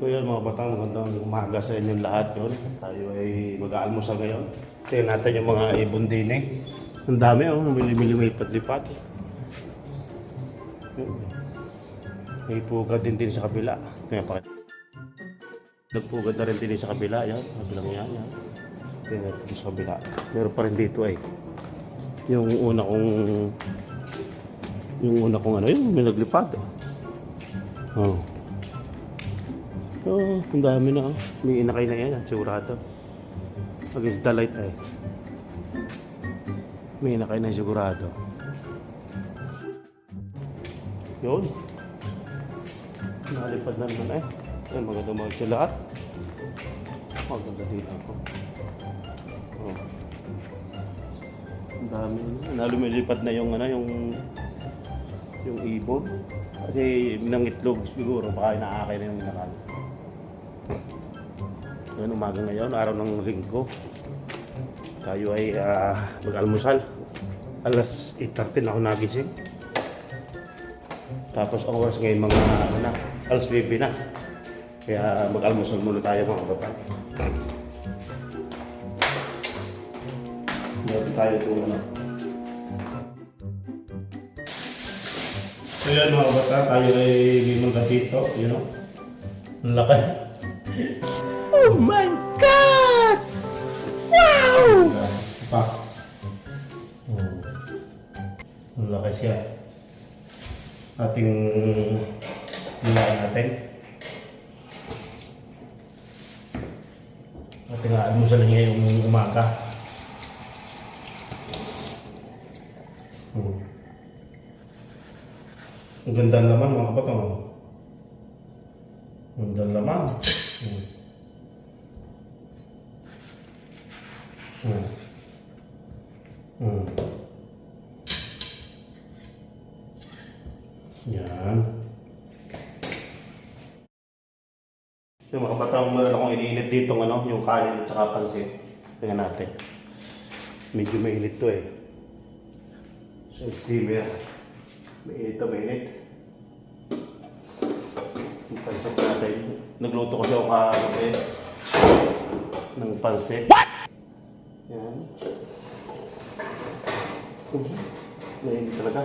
So yun mga batang, magandang umaga sa inyong lahat yun. Tayo ay mag-aalmusal ngayon. Tingnan natin yung mga ibon din eh. Ang dami oh, bili-bili may lipat-lipat. May pugad din sa kabila. Tingnan pa. Nagpugad na rin din sa kabila. Yan, kabilang yan. Tingnan natin sa kabila. Meron pa rin dito eh. Yung una kong ano yun, may naglipad. Oh. Oh, ang dami na oh. May inakay na yan, sigurado. Against the light ay. May inakay na sigurado. Yun. Nalipad na naman eh. Ay, maganda mga siya lahat. Maganda dito ako. Oh. Ang dami. Lumilipad na yung ano, yung ibon. Kasi minangitlog siguro, baka inaakay na yung inakal. Ngayon umaga ngayon, araw ng linggo. Tayo ay mag-almusal. Alas 8:30 ako nagising. Tapos ang oras ngayon mga alas 9 na. Kaya mag-almusal muna tayo mga kabataan. Meron tayo kung ano. So yan mga kabataan, tayo ay limang dito. You know? Ang laki. Oh my God! Wow! Pa. Ang laki siya. Ating nilain natin. Ating almusal ngayong umaga. Ang ganda naman mga kapatang. Ang ganda naman. Yan. So mga kapatang, meron akong iniinit dito ano, yung kanin at saka pansit. Tingnan natin. Medyo mainit to eh. So steamer. Mainit to mainit. Yung pansit natin. Nagluto ko siya ako kagabi ng pansit. What? Yan. Mainit talaga.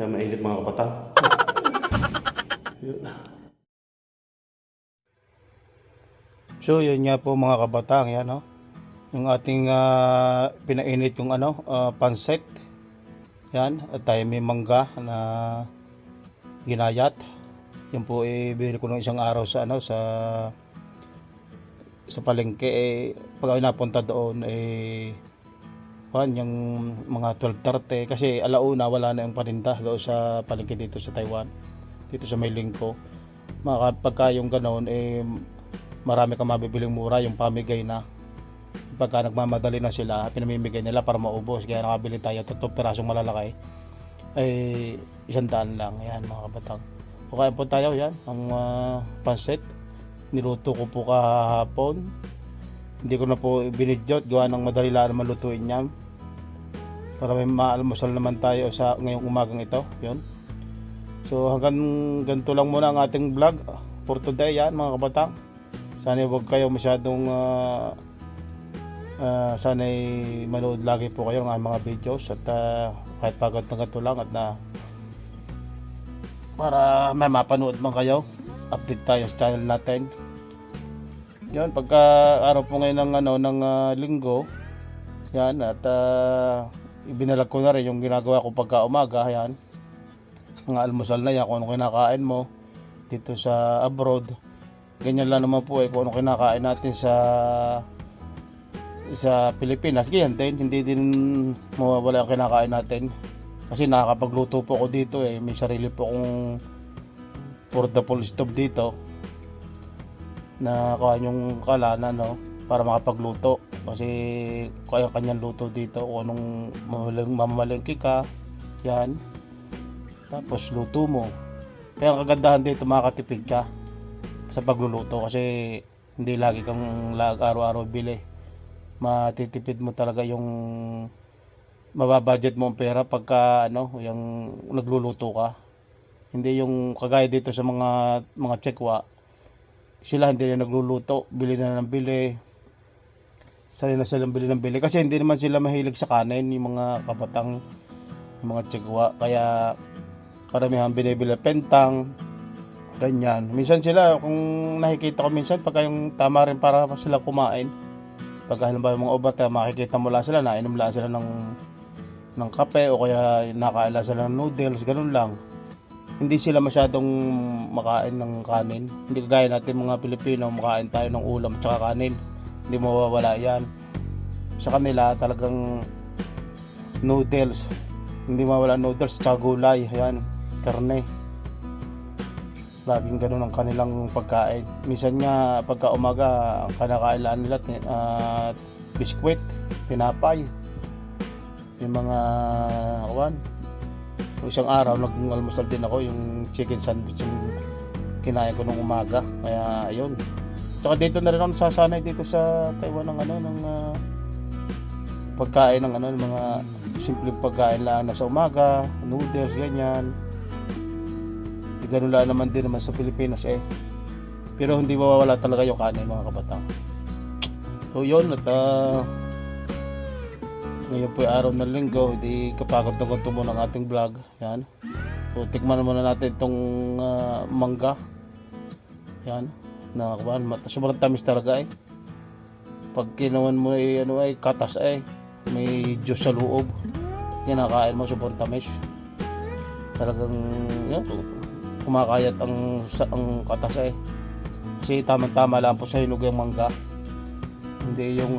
Kaya mainit mga kapatang. Yun. So yun nga po mga kabatang, yan no. Yung ating pinainit yung pansit. Yan, at tayo may mangga na ginayat. Yan po binili ko nung isang araw sa sa palengke pag ako napunta doon yung mga 12:30 kasi alauna wala na yung paninda doon sa palengke dito sa Taiwan. Dito sa Maylingko. Pagka yung ganoon marami kang mabibiling mura yung pamigay na. Pagka nagmamadali na sila, pinamimigay nila para maubos. Kaya nakabili tayo 3 pirasong malalaki. 100 lang. Yan mga kabatang. O kaya po tayo yan, ang pansit. Niluto ko po kahapon. Hindi ko na po binidyot. Gawa ng madali lang naman lutuin yan. Para may maalmusal naman tayo sa ngayong umagang ito. Yun. So hanggang ganito lang muna ang ating vlog for today yan mga kabatang. Sana huwag kayo masyadong sana'y manood lagi po kayo ng mga videos at kahit pagod na ganito lang at para may mapanood man kayo, update tayo sa channel natin. Yan, pagka araw po ngayon ng linggo, yan, at ibinalag ko na rin yung ginagawa ko pagka umaga, yan, mga almusal na yan, kung ano kinakain mo dito sa abroad. Ganyan lang naman po kung ano kinakain natin sa Pilipinas, ganyan din, hindi din mawawala ang kinakain natin. Kasi nakakapagluto po ako dito may sarili po akong portable stove dito na kuha yung kalana para makapagluto. Kasi kaya kanyang luto dito kung anong mamamalengke ka, yan. Tapos luto mo. Kaya ang kagandahan dito, makakatipid ka sa pagluluto kasi hindi lagi kang araw-araw bili. Matitipid mo talaga yung mababudget mo ang pera pagka yung nagluluto ka. Hindi yung kagaya dito sa mga Tsekwa, sila hindi na nagluluto, bili na ng bili. Sanay na silang bili ng bili kasi hindi naman sila mahilig sa kanin, yung mga kabatang, yung mga Tsekwa. Kaya karamihan binibili pentang, ganyan. Minsan sila, kung nakikita ko minsan, pagka yung tama rin para sila kumain, pagka halimbawa yung mga overtime, makikita mo lang sila, nainom lang sila ng kape o kaya nakaila sila ng noodles, ganun lang. Hindi sila masyadong makain ng kanin. Hindi kagaya natin mga Pilipino, makain tayo ng ulam at saka kanin. Hindi mawawala yan. Sa kanila talagang noodles. Hindi mawawala noodles at saka gulay. Yan, karne. Laging ganun ang kanilang pagkain. Minsan nga pagka umaga, ang kinakailangan nila biskwit, tinapay. Yung mga isang araw nag-almusal din ako yung chicken sandwich yung kinain ko nung umaga. Kaya ayun. Tsaka dito na rin ako nasasanay dito sa Taiwan ng pagkain ng ng mga simpleng pagkain lang na sa umaga, noodles, ganyan. Ganun lang naman din naman sa Pilipinas Pero hindi mawawala talaga yung kanin, mga kabatang. So yun, at ngayon po yung araw ng linggo, hindi kapagod na ganito muna ng ating vlog. Yan. So tikman muna natin itong mangga. Yan. Sobrang tamis talaga Pag kinuwan mo katas may juice sa loob. Kinakain mo, sobrang tamis. Talagang yan, kumakayat ang katas Kasi tamang-tama lang po sa hinog yung mangga. Hindi yung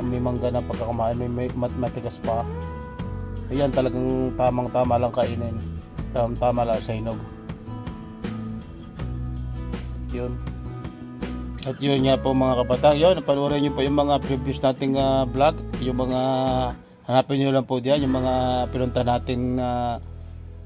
may mangga na pagkakamain may matigas pa. Ayan, talagang tamang-tama lang kainin. Tamang-tama lang sa hinog. Yun. At yun nga po mga kabatang. Yun, panoorin nyo po yung mga previous nating vlog. Yung mga hanapin nyo lang po diyan. Yung mga pinunta natin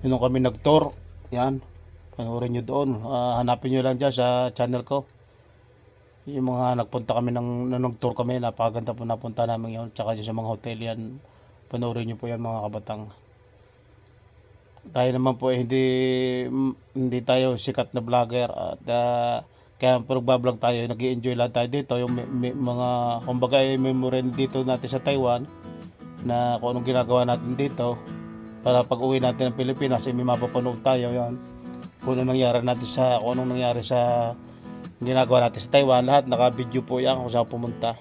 yun kami nag-tour. Yan. Panoorin nyo doon. Hanapin nyo lang dyan sa channel ko. Yung mga nagpunta kami nag-tour kami, napakaganda po napunta namin yun. Tsaka sa mga hotel yan, panoorin nyo po yan mga kabatang. Tayo naman po hindi tayo sikat na vlogger at kaya pag vlog tayo, nag-i-enjoy lang tayo dito. Yung mga, kumbaga memory dito natin sa Taiwan na kung anong ginagawa natin dito para pag uwi natin ng Pilipinas, may mapapanood tayo yan. Kung anong nangyari sa ginagawa natin sa Taiwan, lahat naka-video po yan kung saan pumunta.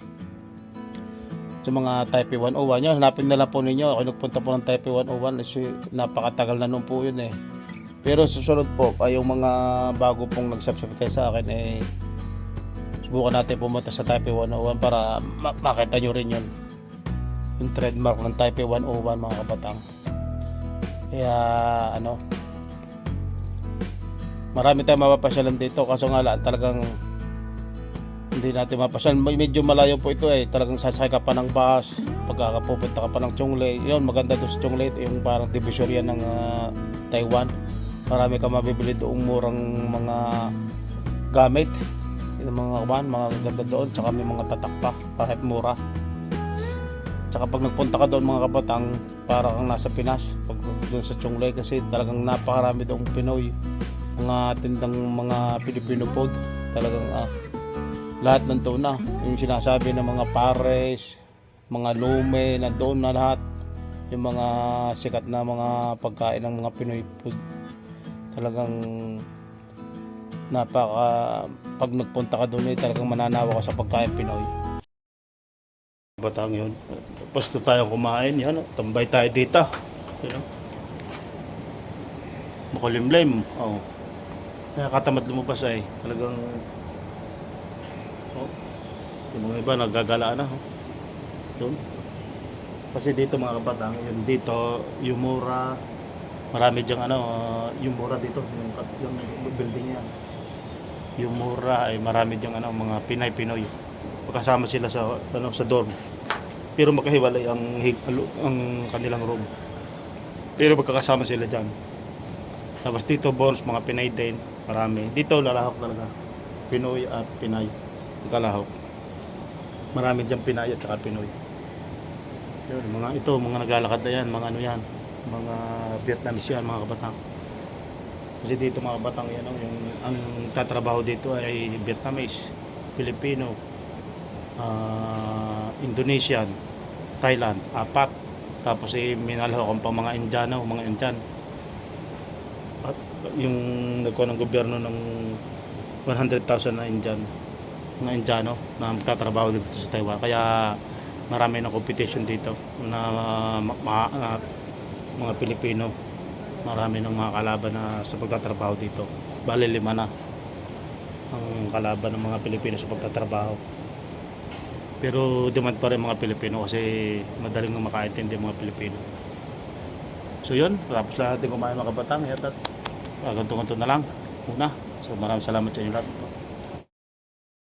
Sa mga Taipei 101 yun, hanapin na lang po ninyo. Ako nagpunta po ng Taipei 101 kasi napakatagal na nun po yun Pero susunod po ay yung mga bago pong nag-subscribe sa akin subukan natin pumunta sa Taipei 101 para makita nyo rin yun, yung trademark ng Taipei 101 mga kabatang. Kaya marami tayong mapapasyalan dito, kaso nga lang talagang hindi natin mapasyalan. Medyo malayo po ito talagang sasakay ka pa ng bus pagkakapupunta ka pa ng Chonglei. Yun, maganda doon sa Chonglei, yung parang divisorya ng Taiwan. Marami ka mabibili doong murang mga gamit, yung mga ganda doon, tsaka may mga tatak pa kahit mura. Tsaka pag nagpunta ka doon mga kabatang, para kang nasa Pinas pag doon sa Chonglei kasi talagang napakarami doong Pinoy, mga tindang mga Filipino food. Talagang lahat nandoon na, yung sinasabi ng mga pares, mga lume, nandoon na lahat yung mga sikat na mga pagkain ng mga Pinoy food. Talagang pag nagpunta ka doon talagang mananawa ka sa pagkain Pinoy. Batang yun, pasto tayo kumain yan, tambay tayo dito, makulimlim. Nakakatamad lumabas talagang yung mga iba nagagalaan na yun. Kasi dito mga kabatang, yun dito yung mura, marami dyang yung mura dito, yung building yan, yung mura marami dyang mga Pinoy pagkasama sila sa dorm, pero makahiwalay ang kanilang room, pero magkakasama sila dyan. Tapos dito bonus mga Pinay din, marami. Dito lalahok talaga. Pinoy at Pinay. Kalahok. Marami dyan Pinay at saka Pinoy. Yun, mga naglalakad na yan, mga yan. Mga Vietnamese yan, mga kabatang. Kasi dito mga batang yan, yung ang tatrabaho dito ay Vietnamese, Filipino, Indonesian, Thailand, apat. Tapos minalhakan pa mga Indiano, mga Indian. At yung nagkuha ng gobyerno ng 100,000 na Indian, mga Indiano na magtatrabaho dito sa Taiwan. Kaya marami na competition dito na mga Pilipino. Marami ng mga kalaban na sa pagtatrabaho dito. Bali 5 na ang kalaban ng mga Pilipino sa pagtatrabaho. Pero demand pa rin mga Pilipino kasi madaling makaintindi mga Pilipino. So yun, tapos lahat din kumain mga kabatang. At ganto-ganto na lang muna. So maraming salamat sa inyo lahat.